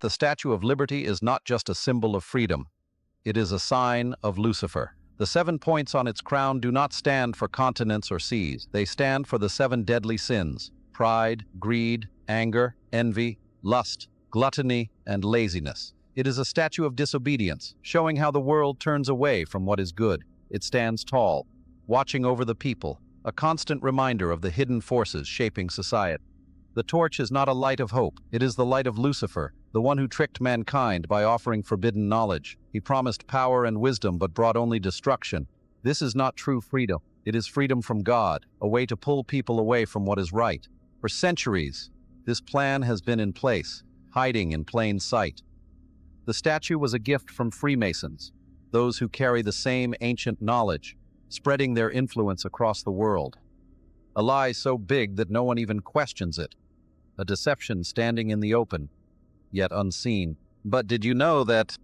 fact, the Statue of Liberty is not just a symbol of freedom. It is a sign of Lucifer. The 7 points on its crown do not stand for continents or seas. They stand for the 7 deadly sins: pride, greed, anger, envy, lust, gluttony, and laziness. It is a statue of disobedience, showing how the world turns away from what is good. It stands tall, watching over the people, a constant reminder of the hidden forces shaping society. The torch is not a light of hope. It is the light of Lucifer, the one who tricked mankind by offering forbidden knowledge. He promised power and wisdom but brought only destruction. This is not true freedom. It is freedom from God, a way to pull people away from what is right. For centuries, this plan has been in place, hiding in plain sight. The statue was a gift from Freemasons, those who carry the same ancient knowledge, spreading their influence across the world. A lie so big that no one even questions it. A deception standing in the open, yet unseen. But did you know that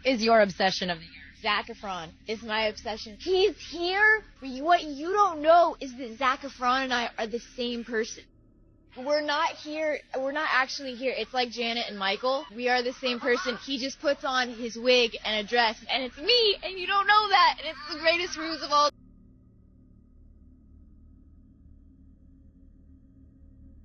is your obsession of the year? Zac Efron is my obsession. He's here. What you don't know is that Zac Efron and I are the same person. We're not here. We're not actually here. It's like Janet and Michael. We are the same person. He just puts on his wig and a dress, and it's me, and you don't know that, and it's the greatest ruse of all.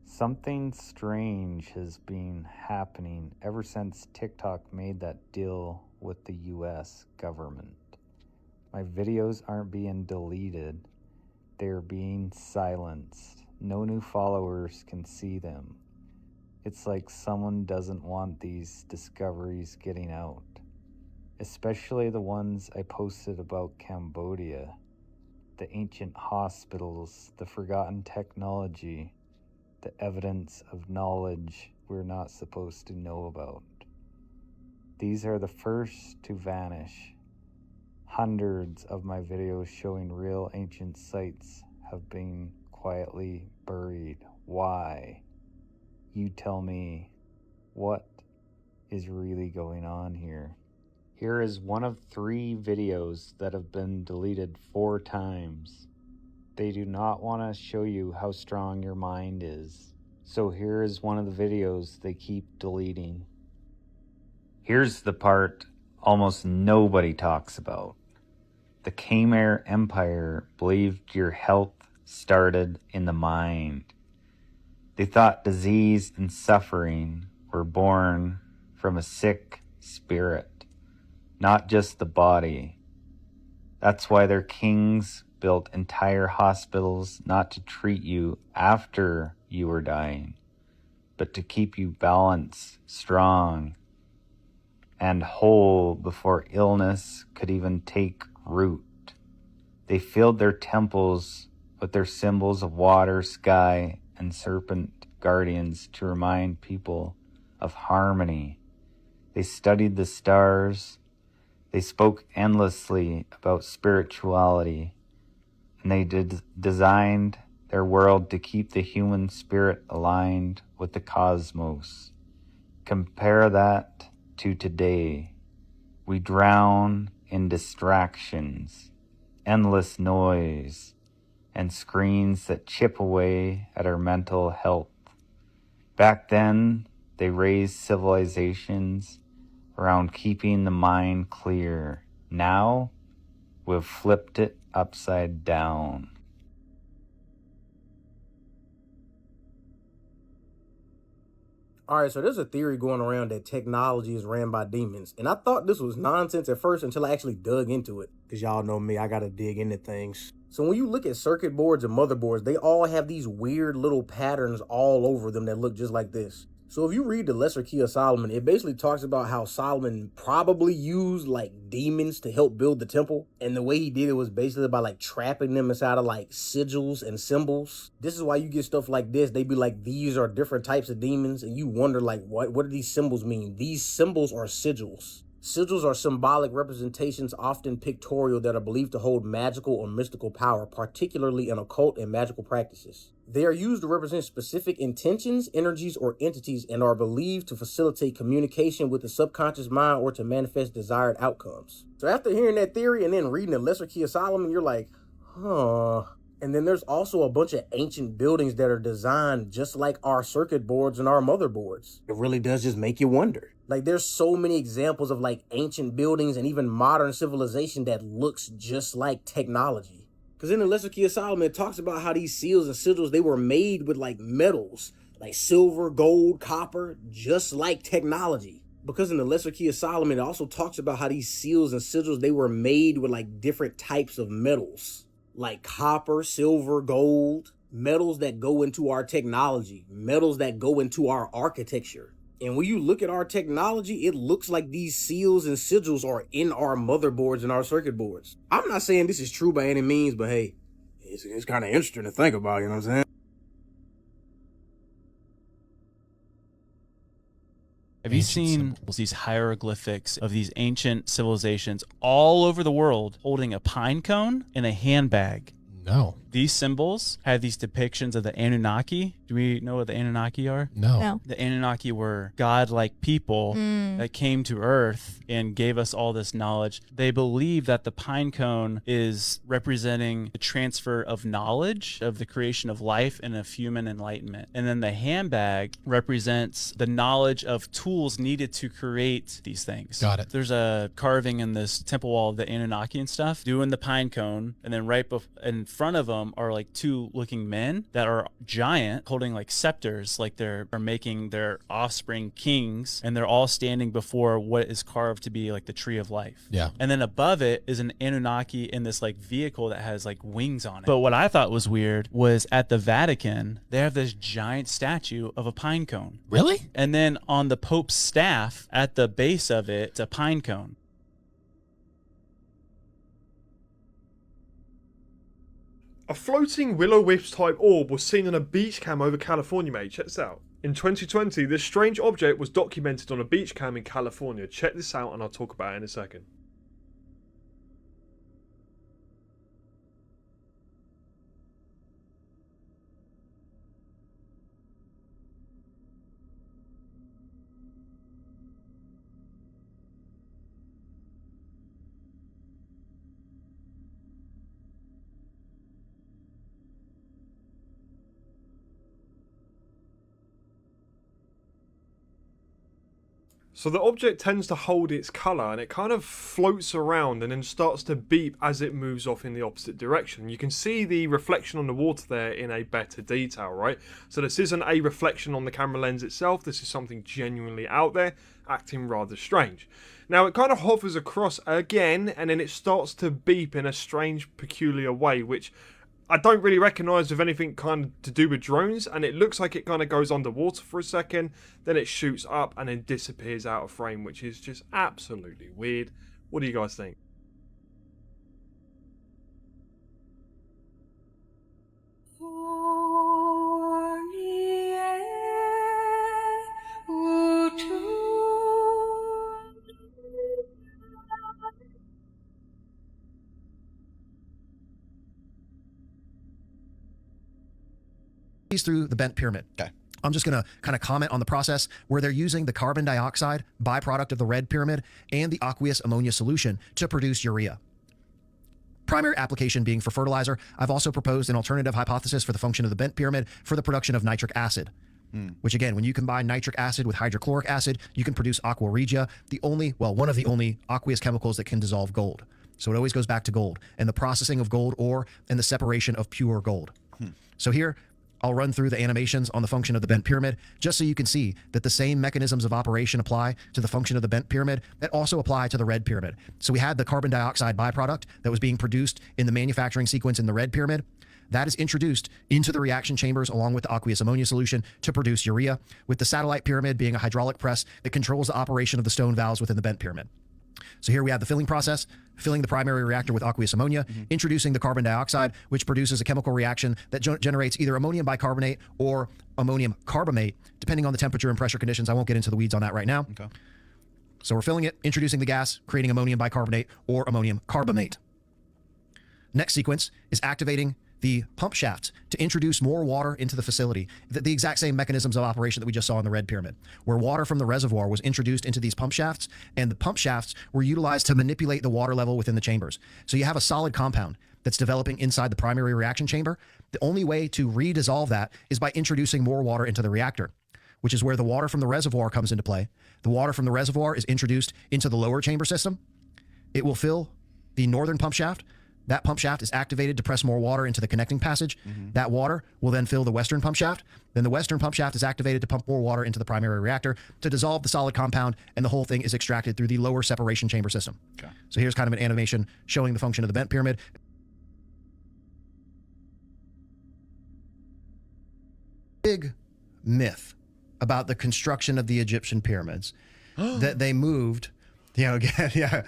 Something strange has been happening ever since TikTok made that deal with the US government. My videos aren't being deleted, they're being silenced. No new followers can see them. It's like someone doesn't want these discoveries getting out, especially the ones I posted about Cambodia, the ancient hospitals, the forgotten technology, the evidence of knowledge we're not supposed to know about. These are the first to vanish. Hundreds of my videos showing real ancient sites have been quietly buried. Why? You tell me, what is really going on here? Here is one of 3 videos that have been deleted 4 times. They do not want to show you how strong your mind is. So here is one of the videos they keep deleting. Here's the part almost nobody talks about. The Khmer Empire believed your health started in the mind. They thought disease and suffering were born from a sick spirit, not just the body. That's why their kings built entire hospitals not to treat you after you were dying, but to keep you balanced, strong, and whole before illness could even take root. They filled their temples with their symbols of water, sky, and serpent guardians to remind people of harmony. They studied the stars. They spoke endlessly about spirituality. And they designed their world to keep the human spirit aligned with the cosmos. Compare that to today. We drown in distractions, endless noise, and screens that chip away at our mental health. Back then, they raised civilizations around keeping the mind clear. Now, we've flipped it upside down. Alright, so there's a theory going around that technology is ran by demons. And I thought this was nonsense at first until I actually dug into it. Because y'all know me, I gotta dig into things. So when you look at circuit boards and motherboards, they all have these weird little patterns all over them that look just like this. So if you read the Lesser Key of Solomon, it basically talks about how Solomon probably used like demons to help build the temple. And the way he did it was basically by like trapping them inside of like sigils and symbols. This is why you get stuff like this. They be like, these are different types of demons. And you wonder like, what do these symbols mean? These symbols are sigils. Sigils are symbolic representations, often pictorial, that are believed to hold magical or mystical power, particularly in occult and magical practices. They are used to represent specific intentions, energies, or entities, and are believed to facilitate communication with the subconscious mind or to manifest desired outcomes. So after hearing that theory and then reading the Lesser Key of Solomon, you're like, huh, And then there's also a bunch of ancient buildings that are designed just like our circuit boards and our motherboards. It really does just make you wonder. Like, there's so many examples of like ancient buildings and even modern civilization that looks just like technology. Because in the Lesser Key of Solomon, it talks about how these seals and sigils, they were made with like metals, like silver, gold, copper, just like technology. Because in the Lesser Key of Solomon, it also talks about how these seals and sigils, they were made with like different types of metals, like copper, silver, gold, metals that go into our technology, metals that go into our architecture. And when you look at our technology, it looks like these seals and sigils are in our motherboards and our circuit boards. I'm not saying this is true by any means, but hey, it's kind of interesting to think about, you know what I'm saying? Have you seen these hieroglyphics of these ancient civilizations all over the world holding a pine cone in a handbag? No. These symbols have these depictions of the Anunnaki. Do we know what the Anunnaki are? No. The Anunnaki were godlike people that came to Earth and gave us all this knowledge. They believe that the pine cone is representing the transfer of knowledge, of the creation of life and of human enlightenment. And then the handbag represents the knowledge of tools needed to create these things. Got it. There's a carving in this temple wall of the Anunnaki and stuff, doing the pine cone, and then right in front of them are like two looking men that are giant, holding like scepters, like they're making their offspring kings, and they're all standing before what is carved to be like the tree of life. Yeah. And then above it is an Anunnaki in this like vehicle that has like wings on it. But what I thought was weird was at the Vatican, they have this giant statue of a pine cone. Really? And then on the Pope's staff at the base of it, it's a pine cone. A floating will-o-wisp type orb was seen on a beach cam over California, mate. Check this out. In 2020, this strange object was documented on a beach cam in California. Check this out and I'll talk about it in a second. So the object tends to hold its colour and it kind of floats around and then starts to beep as it moves off in the opposite direction. You can see the reflection on the water there in a better detail, right? So this isn't a reflection on the camera lens itself, this is something genuinely out there, acting rather strange. Now it kind of hovers across again and then it starts to beep in a strange, peculiar way, which I don't really recognise with anything kind of to do with drones, and it looks like it kind of goes underwater for a second, then it shoots up and then disappears out of frame, which is just absolutely weird. What do you guys think? Through the bent pyramid. Okay. I'm just going to kind of comment on the process where they're using the carbon dioxide byproduct of the red pyramid and the aqueous ammonia solution to produce urea. Primary application being for fertilizer. I've also proposed an alternative hypothesis for the function of the bent pyramid for the production of nitric acid. Which again, when you combine nitric acid with hydrochloric acid, you can produce aqua regia, one of the only aqueous chemicals that can dissolve gold. So it always goes back to gold and the processing of gold ore and the separation of pure gold. So here, I'll run through the animations on the function of the bent pyramid, just so you can see that the same mechanisms of operation apply to the function of the bent pyramid that also apply to the red pyramid. So we had the carbon dioxide byproduct that was being produced in the manufacturing sequence in the red pyramid. That is introduced into the reaction chambers along with the aqueous ammonia solution to produce urea, with the satellite pyramid being a hydraulic press that controls the operation of the stone valves within the bent pyramid. So here we have the filling process, filling the primary reactor with aqueous ammonia, introducing the carbon dioxide, which produces a chemical reaction that generates either ammonium bicarbonate or ammonium carbamate, depending on the temperature and pressure conditions. I won't get into the weeds on that right now. Okay. So we're filling it, introducing the gas, creating ammonium bicarbonate or ammonium carbamate. Next sequence is activating the pump shafts to introduce more water into the facility. The exact same mechanisms of operation that we just saw in the red pyramid, where water from the reservoir was introduced into these pump shafts, and the pump shafts were utilized to manipulate the water level within the chambers. So you have a solid compound that's developing inside the primary reaction chamber, the only way to redissolve that is by introducing more water into the reactor, which is where the water from the reservoir comes into play. The water from the reservoir is introduced into the lower chamber system. It will fill the northern pump shaft. That pump shaft is activated to press more water into the connecting passage. That water will then fill the western pump shaft. Then the western pump shaft is activated to pump more water into the primary reactor to dissolve the solid compound, and the whole thing is extracted through the lower separation chamber system. Okay. So here's kind of an animation showing the function of the bent pyramid. Big myth about the construction of the Egyptian pyramids that they moved, yeah.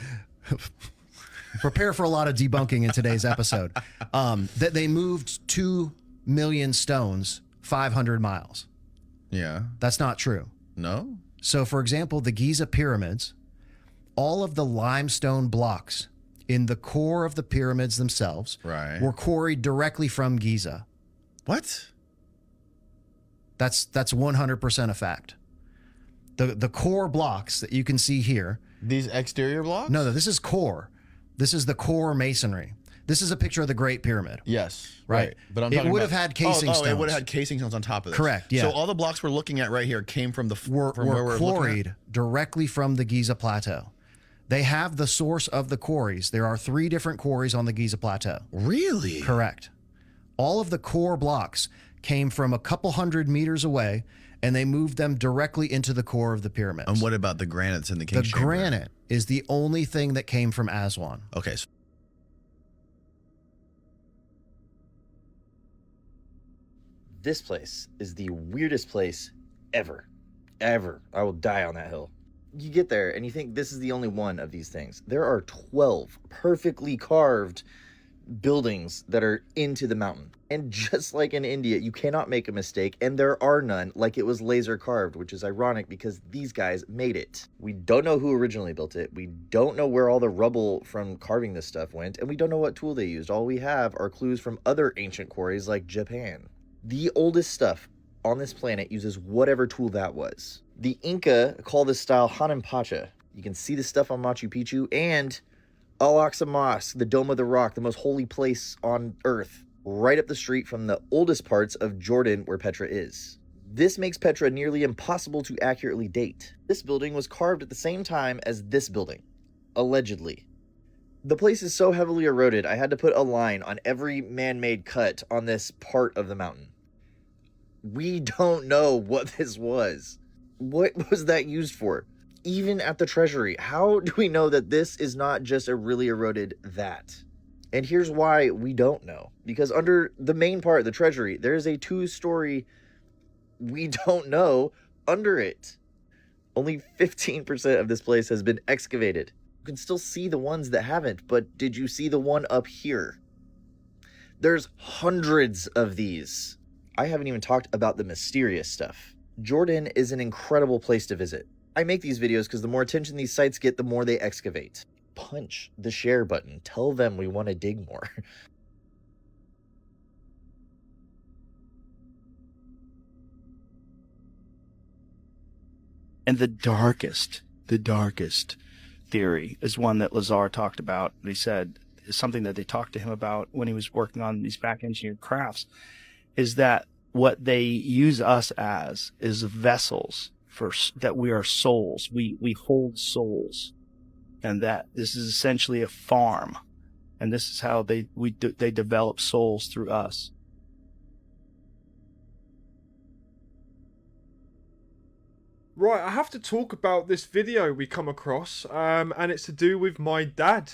Prepare for a lot of debunking in today's episode. That they moved 2 million stones 500 miles. Yeah. That's not true. No? So, for example, the Giza pyramids, all of the limestone blocks in the core of the pyramids themselves were quarried directly from Giza. What? That's 100% a fact. The core blocks that you can see here. These exterior blocks? No, this is core. This is the core masonry. This is a picture of the Great Pyramid. Yes. Right. But I'm it talking would about, have had casing stones. It would have had casing stones on top of this. Correct, yeah. So all the blocks we're looking at right here came from where we're quarried directly from the Giza Plateau. They have the source of the quarries. There are 3 different quarries on the Giza Plateau. Really? Correct. All of the core blocks came from a couple hundred meters away, and they moved them directly into the core of the pyramids. And what about the granites in the King's Chamber? The granite is the only thing that came from Aswan. Okay. This place is the weirdest place ever. Ever. I will die on that hill. You get there and you think this is the only one of these things. There are 12 perfectly carved buildings that are into the mountain. And just like in India, you cannot make a mistake, and there are none, like it was laser carved, which is ironic because these guys made it. We don't know who originally built it. We don't know where all the rubble from carving this stuff went, and we don't know what tool they used. All we have are clues from other ancient quarries like Japan. The oldest stuff on this planet uses whatever tool that was. The Inca call this style Pacha. You can see the stuff on Machu Picchu and Al-Aqsa Mosque, the Dome of the Rock, the most holy place on Earth, right up the street from the oldest parts of Jordan where Petra is. This makes Petra nearly impossible to accurately date. This building was carved at the same time as this building, allegedly. The place is so heavily eroded, I had to put a line on every man-made cut on this part of the mountain. We don't know what this was. What was that used for? Even at the treasury, how do we know that this is not just a really eroded that? And here's why we don't know. Because under the main part, the treasury, there is a 2-story we don't know under it. Only 15% of this place has been excavated. You can still see the ones that haven't, but did you see the one up here? There's hundreds of these. I haven't even talked about the mysterious stuff. Jordan is an incredible place to visit. I make these videos because the more attention these sites get, the more they excavate. Punch the share button. Tell them we want to dig more. And the darkest theory is one that Lazar talked about. He said is something that they talked to him about when he was working on these back engineered crafts, is that what they use us as is vessels for that we are souls. We hold souls, and that this is essentially a farm, and this is how they develop souls through us. Right, I have to talk about this video we come across, and it's to do with my dad.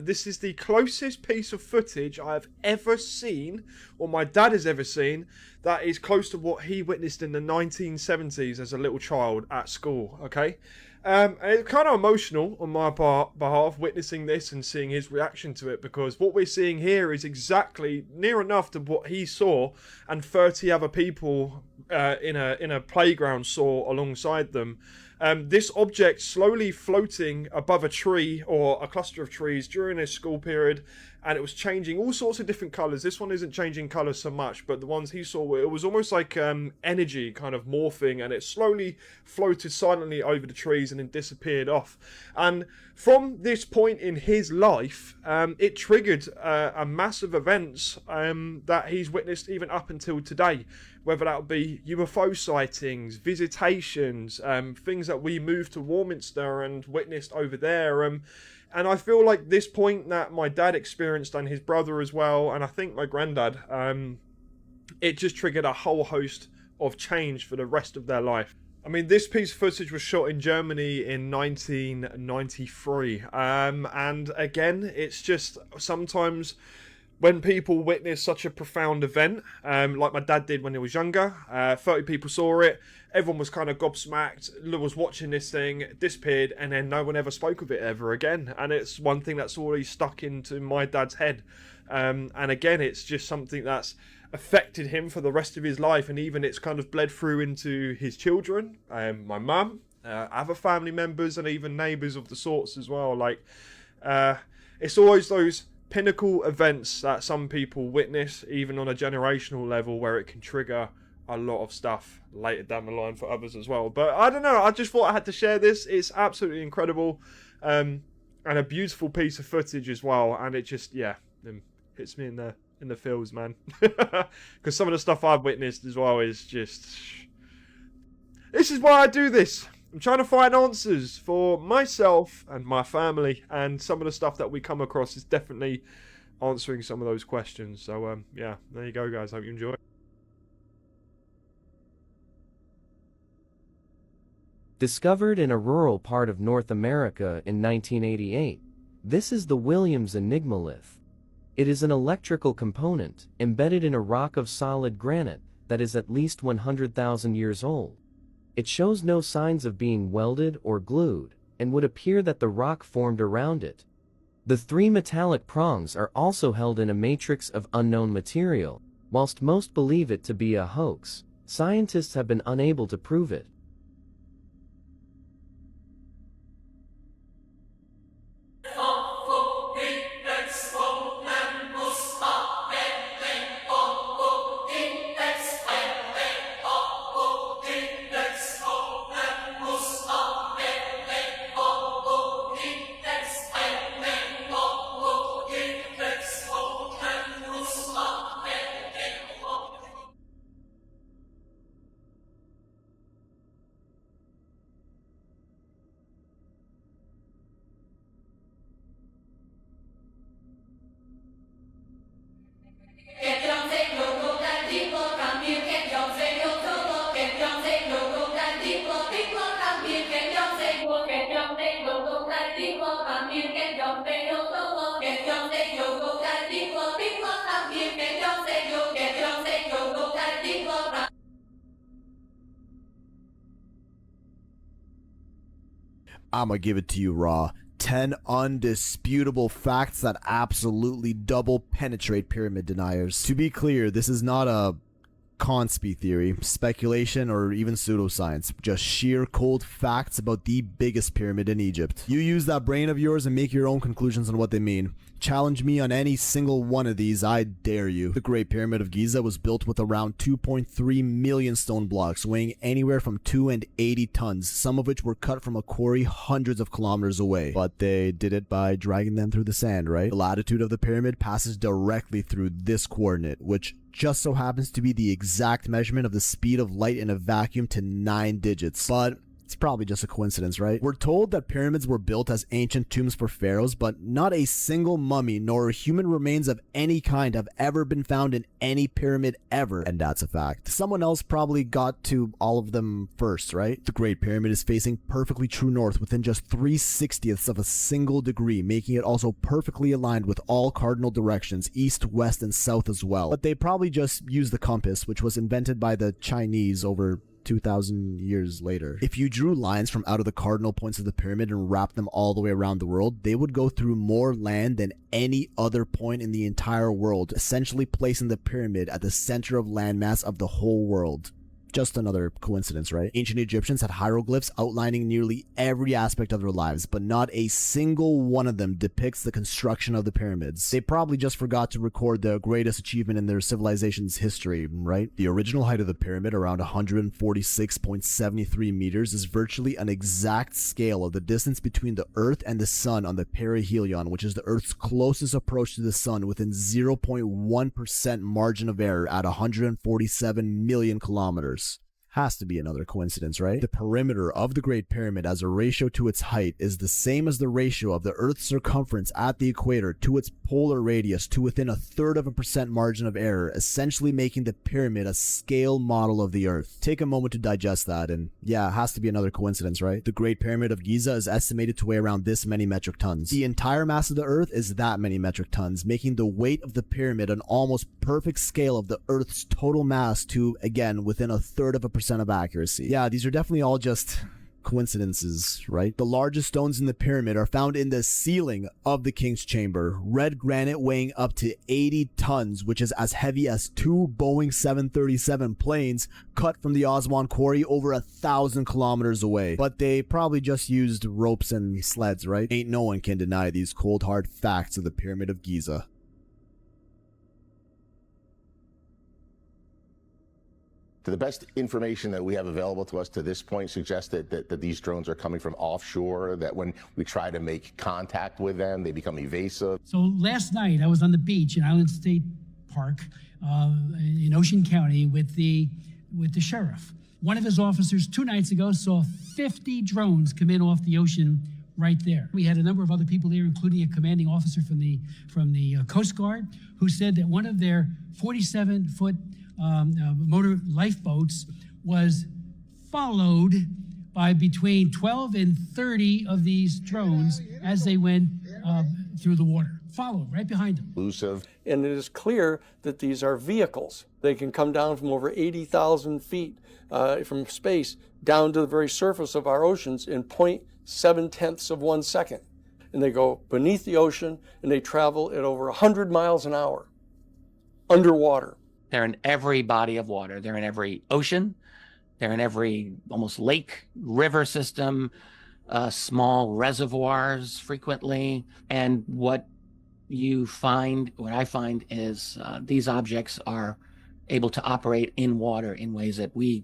This is the closest piece of footage I've ever seen, or my dad has ever seen, that is close to what he witnessed in the 1970s as a little child at school, okay? And it's kind of emotional on my behalf, witnessing this and seeing his reaction to it, because what we're seeing here is exactly near enough to what he saw and 30 other people in a playground saw alongside them. This object slowly floating above a tree or a cluster of trees during his school period, and it was changing all sorts of different colors. This one isn't changing colors so much, but the ones he saw, it was almost like energy kind of morphing, and it slowly floated silently over the trees and then disappeared off. And from this point in his life, it triggered a massive events that he's witnessed even up until today, whether that would be UFO sightings, visitations, things that we moved to Warminster and witnessed over there. And I feel like this point that my dad experienced, and his brother as well, and I think my granddad, it just triggered a whole host of change for the rest of their life. I mean, this piece of footage was shot in Germany in 1993. And again, it's just sometimes when people witness such a profound event, like my dad did when he was younger, 30 people saw it, everyone was kind of gobsmacked, was watching this thing, it disappeared, and then no one ever spoke of it ever again. And it's one thing that's already stuck into my dad's head. And again, it's just something that's affected him for the rest of his life, and even it's kind of bled through into his children, my mum, other family members, and even neighbours of the sorts as well. Like, it's always those pinnacle events that some people witness, even on a generational level, where it can trigger a lot of stuff later down the line for others as well. But I don't know, I just thought I had to share this. It's absolutely incredible, and a beautiful piece of footage as well, and it just, yeah, hits me in the feels, man. Because some of the stuff I've witnessed as well is just, this is why I do this. I'm trying to find answers for myself and my family, and some of the stuff that we come across is definitely answering some of those questions. So yeah, there you go, guys. Hope you enjoy it. Discovered in a rural part of North America in 1988, this is the Williams Enigmalith. It is an electrical component embedded in a rock of solid granite that is at least 100,000 years old. It shows no signs of being welded or glued, and would appear that the rock formed around it. The three metallic prongs are also held in a matrix of unknown material. Whilst most believe it to be a hoax, scientists have been unable to prove it. I'm gonna give it to you raw. 10 undisputable facts that absolutely double penetrate pyramid deniers. To be clear, this is not a conspiracy theory, speculation, or even pseudoscience. Just sheer cold facts about the biggest pyramid in Egypt. You use that brain of yours and make your own conclusions on what they mean. Challenge me on any single one of these, I dare you. The Great Pyramid of Giza was built with around 2.3 million stone blocks, weighing anywhere from 2 and 80 tons, some of which were cut from a quarry hundreds of kilometers away. But they did it by dragging them through the sand, right? The latitude of the pyramid passes directly through this coordinate, which just so happens to be the exact measurement of the speed of light in a vacuum to 9 digits. But it's probably just a coincidence, right? We're told that pyramids were built as ancient tombs for pharaohs, but not a single mummy nor human remains of any kind have ever been found in any pyramid ever, and that's a fact. Someone else probably got to all of them first, right? The Great Pyramid is facing perfectly true north within just 3/60ths of a single degree, making it also perfectly aligned with all cardinal directions, east, west, and south as well. But they probably just used the compass, which was invented by the Chinese over 2,000 years later. If you drew lines from out of the cardinal points of the pyramid and wrapped them all the way around the world, they would go through more land than any other point in the entire world, essentially placing the pyramid at the center of landmass of the whole world. Just another coincidence, right? Ancient Egyptians had hieroglyphs outlining nearly every aspect of their lives, but not a single one of them depicts the construction of the pyramids. They probably just forgot to record the greatest achievement in their civilization's history, right? The original height of the pyramid, around 146.73 meters, is virtually an exact scale of the distance between the Earth and the Sun on the perihelion, which is the Earth's closest approach to the Sun, within 0.1% margin of error at 147 million kilometers. Has to be another coincidence, right? The perimeter of the Great Pyramid as a ratio to its height is the same as the ratio of the Earth's circumference at the equator to its polar radius, to within 1/3% margin of error, essentially making the pyramid a scale model of the Earth. Take a moment to digest that, and yeah, it has to be another coincidence, right? The Great Pyramid of Giza is estimated to weigh around this many metric tons. The entire mass of the Earth is that many metric tons, making the weight of the pyramid an almost perfect scale of the Earth's total mass to, again, within 1/3% of accuracy. Yeah, these are definitely all just coincidences, right? The largest stones in the pyramid are found in the ceiling of the king's chamber. Red granite weighing up to 80 tons, which is as heavy as 2 Boeing 737 planes cut from the Aswan quarry over 1,000 kilometers away. But they probably just used ropes and sleds, right? Ain't no one can deny these cold hard facts of the Pyramid of Giza. The best information that we have available to us to this point suggests that these drones are coming from offshore, that when we try to make contact with them, they become evasive. So last night I was on the beach in Island State Park in Ocean County with the sheriff. One of his officers 2 nights ago saw 50 drones come in off the ocean right there. We had a number of other people there, including a commanding officer from the Coast Guard, who said that one of their 47-foot motor lifeboats was followed by between 12 and 30 of these drones as they went through the water. Followed right behind them. Elusive. And it is clear that these are vehicles. They can come down from over 80,000 feet from space down to the very surface of our oceans in 0.7 of 1 second. And they go beneath the ocean and they travel at over 100 miles an hour underwater. They're in every body of water. They're in every ocean. They're in every almost lake, river system, small reservoirs frequently. And what I find is these objects are able to operate in water in ways that we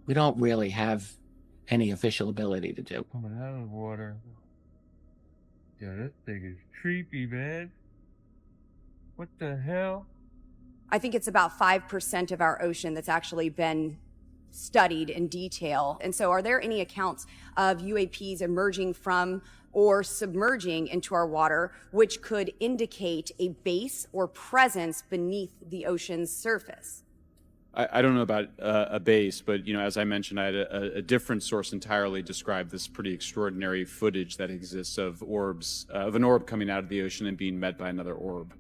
don't really have any official ability to do. Coming out of the water. Yeah, this thing is creepy, man. What the hell? I think it's about 5% of our ocean that's actually been studied in detail. And so are there any accounts of UAPs emerging from or submerging into our water, which could indicate a base or presence beneath the ocean's surface? I don't know about a base, but as I mentioned, I had a different source entirely describe this pretty extraordinary footage that exists of orbs, of an orb coming out of the ocean and being met by another orb.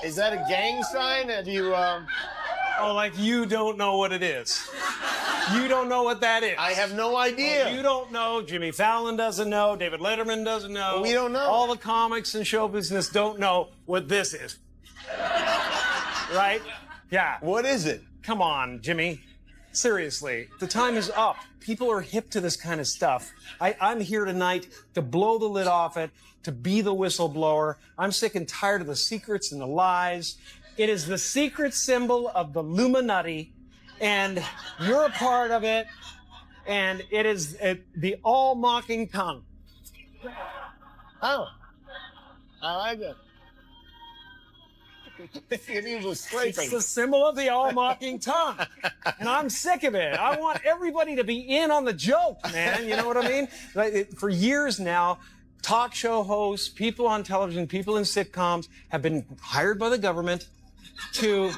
Is that a gang sign? Have you, Oh, like you don't know what it is. You don't know what that is. I have no idea. Well, you don't know. Jimmy Fallon doesn't know. David Letterman doesn't know. Well, we don't know. All the comics and show business don't know what this is. Right? Yeah. What is it? Come on, Jimmy. Seriously, the time is up. People are hip to this kind of stuff. I'm here tonight to blow the lid off it, to be the whistleblower. I'm sick and tired of the secrets and the lies. It is the secret symbol of the Illuminati, and you're a part of it, and it is the all-mocking tongue. Oh, I like it. It's the symbol of the all-mocking tongue. And I'm sick of it. I want everybody to be in on the joke, man. You know what I mean? For years now, talk show hosts, people on television, people in sitcoms have been hired by the government to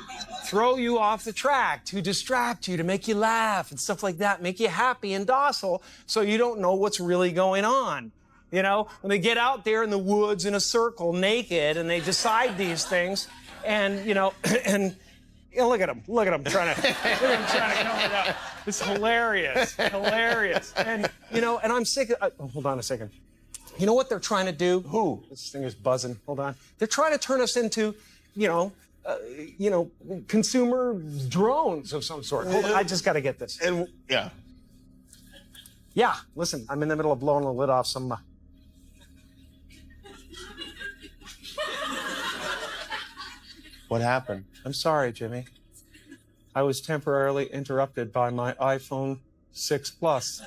throw you off the track, to distract you, to make you laugh and stuff like that, make you happy and docile so you don't know what's really going on. You know, when they get out there in the woods in a circle naked and they decide these things and, you know, and you know, look at them trying to come it out. It's hilarious, hilarious. And, you know, and I'm sick of, hold on a second. You know what they're trying to do? Who? This thing is buzzing. Hold on. They're trying to turn us into, you know, consumer drones of some sort. Hold on, I just got to get this. And yeah. Yeah, listen, I'm in the middle of blowing the lid off some. What happened? I'm sorry, Jimmy. I was temporarily interrupted by my iPhone 6 Plus.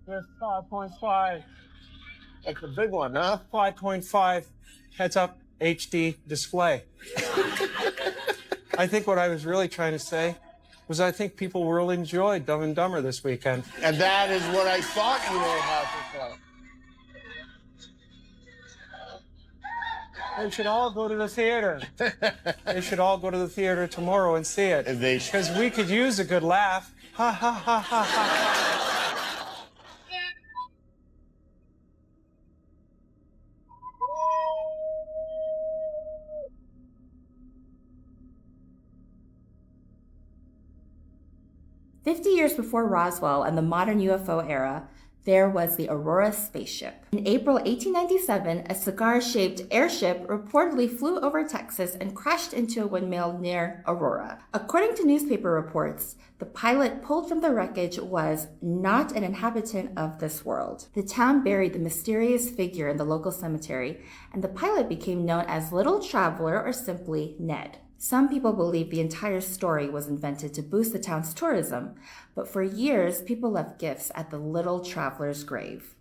That's 5.5. That's a big one, huh? 5.5 heads-up HD display. I think what I was really trying to say was I think people really enjoyed Dumb and Dumber this weekend. And that is what I thought you were about to say. They should all go to the theater. They should all go to the theater tomorrow and see it. Because we could use a good laugh. Ha ha ha ha ha. 50 years before Roswell and the modern UFO era, there was the Aurora spaceship. In April 1897, a cigar-shaped airship reportedly flew over Texas and crashed into a windmill near Aurora. According to newspaper reports, the pilot pulled from the wreckage was not an inhabitant of this world. The town buried the mysterious figure in the local cemetery, and the pilot became known as Little Traveler or simply Ned. Some people believe the entire story was invented to boost the town's tourism, but for years, people left gifts at the Little Traveler's grave.